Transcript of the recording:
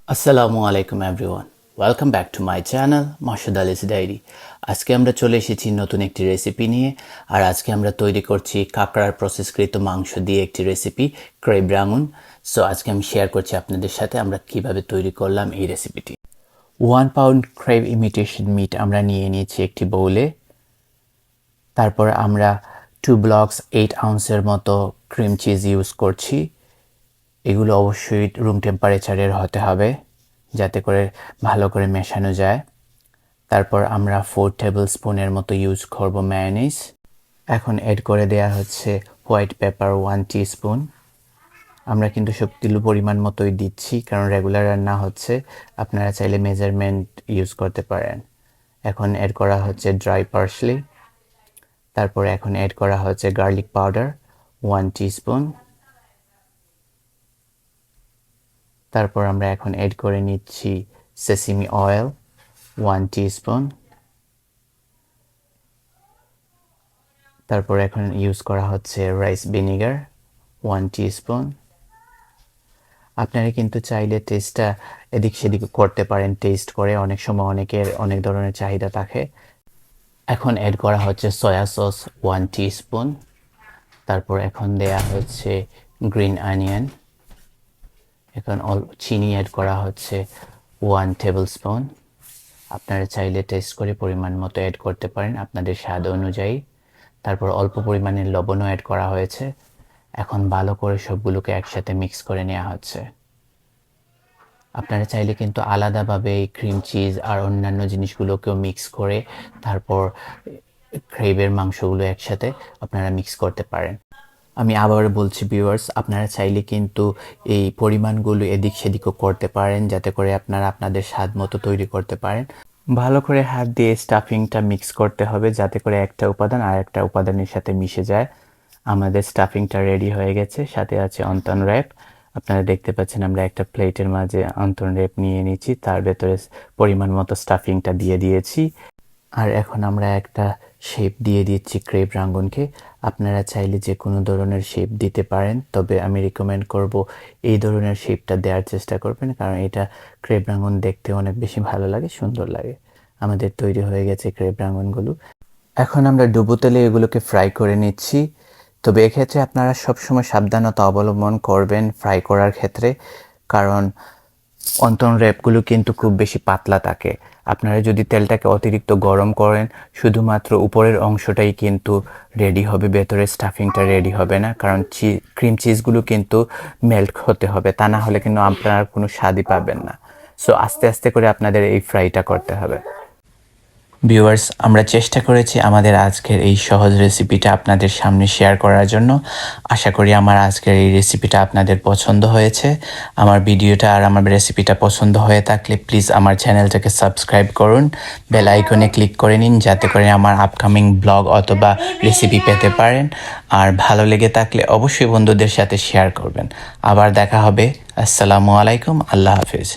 আসসালামু আলাইকুম everyone, welcome back to my channel Masud Ali's diary. আজকে আমরা চলে এসেছি নতুন একটি রেসিপি নিয়ে। আর আজকে আমরা তৈরি করছি কাঁকড়ার প্রসেসকৃত মাংস দিয়ে একটি রেসিপি, ক্রেব রাঙুন। সো আজকে আমি শেয়ার করছি আপনাদের সাথে আমরা কিভাবে তৈরি করলাম এই রেসিপিটি। 1 পাউন্ড ক্রেব ইমিটেশন মিট আমরা নিয়ে নিয়েছি একটি বোলে। তারপর আমরা 2 ব্লকস 8 আউন্সের মতো ক্রিম চিজ ইউজ করছি। এগুলো অবশ্যই রুম টেম্পারেচারের হতে হবে যাতে করে ভালো করে মেশানো যায়। তারপর আমরা 4 টেবিল স্পুনের মতো ইউজ করব মায়োনিজ। এখন অ্যাড করে দেয়া হচ্ছে হোয়াইট পেপার 1 টিস্পুন। আমরা কিন্তু সবগুলো পরিমাণ মতোই দিচ্ছি কারণ রেগুলার রান্না হচ্ছে, আপনারা চাইলে মেজারমেন্ট ইউজ করতে পারেন। এখন অ্যাড করা হচ্ছে ড্রাই পার্সলি। তারপর এখন অ্যাড করা হচ্ছে গার্লিক পাউডার 1 টিস্পুন। তারপর আমরা এখন অ্যাড করে নিচ্ছি সেসিমি অয়েল 1 টিস্পুন। তারপর এখন ইউজ করা হচ্ছে রাইস ভিনেগার 1 টিস্পুন। আপনারা কিন্তু চাইলে টেস্টটা এদিক সেদিক করতে পারেন, টেস্ট করে অনেক সময় অনেকের অনেক ধরনের চাহিদা থাকে। এখন অ্যাড করা হচ্ছে সয়া সস 1 টিস্পুন। তারপর এখন দেয়া হচ্ছে গ্রিন অনিয়ন। এখন চিনি অ্যাড করা হচ্ছে 1 টেবিল স্পুন। আপনারা চাইলে টেস্ট করে পরিমাণ মতো অ্যাড করতে পারেন আপনাদের স্বাদ অনুযায়ী। তারপর অল্প পরিমাণে লবণও অ্যাড করা হয়েছে। এখন ভালো করে সবগুলোকে একসাথে মিক্স করে নেওয়া হচ্ছে। আপনারা চাইলে কিন্তু আলাদাভাবে এই ক্রিম চিজ আর অন্যান্য জিনিসগুলোকেও মিক্স করে তারপর ক্রেবের মাংসগুলো একসাথে আপনারা মিক্স করতে পারেন। আমি আবার বলছি ভিউয়ার্স, আপনারা চাইলে কিন্তু এই পরিমাণগুলো এদিক সেদিকও করতে পারেন যাতে করে আপনারা আপনাদের স্বাদ মতো তৈরি করতে পারেন। ভালো করে হাত দিয়ে স্টাফিংটা মিক্স করতে হবে যাতে করে একটা উপাদান আর একটা উপাদানের সাথে মিশে যায়। আমাদের স্টাফিংটা রেডি হয়ে গেছে, সাথে আছে অন্তন র্যাপ। আপনারা দেখতে পাচ্ছেন আমরা একটা প্লেটের মাঝে অন্তন র্যাপ নিয়ে নিয়েছি, তার ভেতরে পরিমাণ মতো স্টাফিংটা দিয়ে দিয়েছি। আর এখন আমরা একটা শেপ দিয়ে দিচ্ছি ক্রেব রাঙ্গুনকে। আপনারা চাইলে যে কোনো ধরনের শেপ দিতে পারেন, তবে আমি রিকমেন্ড করব এই ধরনের শেপটা দেওয়ার চেষ্টা করবেন কারণ এটা ক্রেব রাঙ্গুন দেখতে অনেক বেশি ভালো লাগে, সুন্দর লাগে। আমাদের তৈরি হয়ে গেছে ক্রেব রাঙ্গুনগুলো। এখন আমরা ডুবো তেলে এগুলোকে ফ্রাই করে নিচ্ছি। তবে এক্ষেত্রে আপনারা সবসময় সাবধানতা অবলম্বন করবেন ফ্রাই করার ক্ষেত্রে, কারণ অন্তন র্যাপগুলো কিন্তু খুব বেশি পাতলা থাকে। আপনারা যদি তেলটাকে অতিরিক্ত গরম করেন শুধুমাত্র উপরের অংশটাই কিন্তু রেডি হবে, ভেতরের স্টাফিংটা রেডি হবে না, কারণ ক্রিম চিজগুলো কিন্তু মেল্ট হতে হবে, তা না হলে কিন্তু আপনারা কোনো স্বাদই পাবেন না। সো আস্তে আস্তে করে আপনাদের এই ফ্রাইটা করতে হবে। ভিউয়ার্স, আমরা চেষ্টা করেছি আমাদের আজকের এই সহজ রেসিপিটা আপনাদের সামনে শেয়ার করার জন্য। আশা করি আমার আজকের এই রেসিপিটা আপনাদের পছন্দ হয়েছে। আমার ভিডিওটা আর আমার রেসিপিটা পছন্দ হয়ে থাকলে প্লিজ আমার চ্যানেলটাকে সাবস্ক্রাইব করুন, বেল আইকনে ক্লিক করে নিন যাতে করে আমার আপকামিং ব্লগ অথবা রেসিপি পেতে পারেন। আর ভালো লেগে থাকলে অবশ্যই বন্ধুদের সাথে শেয়ার করবেন। আবার দেখা হবে। আসসালামু আলাইকুম, আল্লাহ হাফিজ।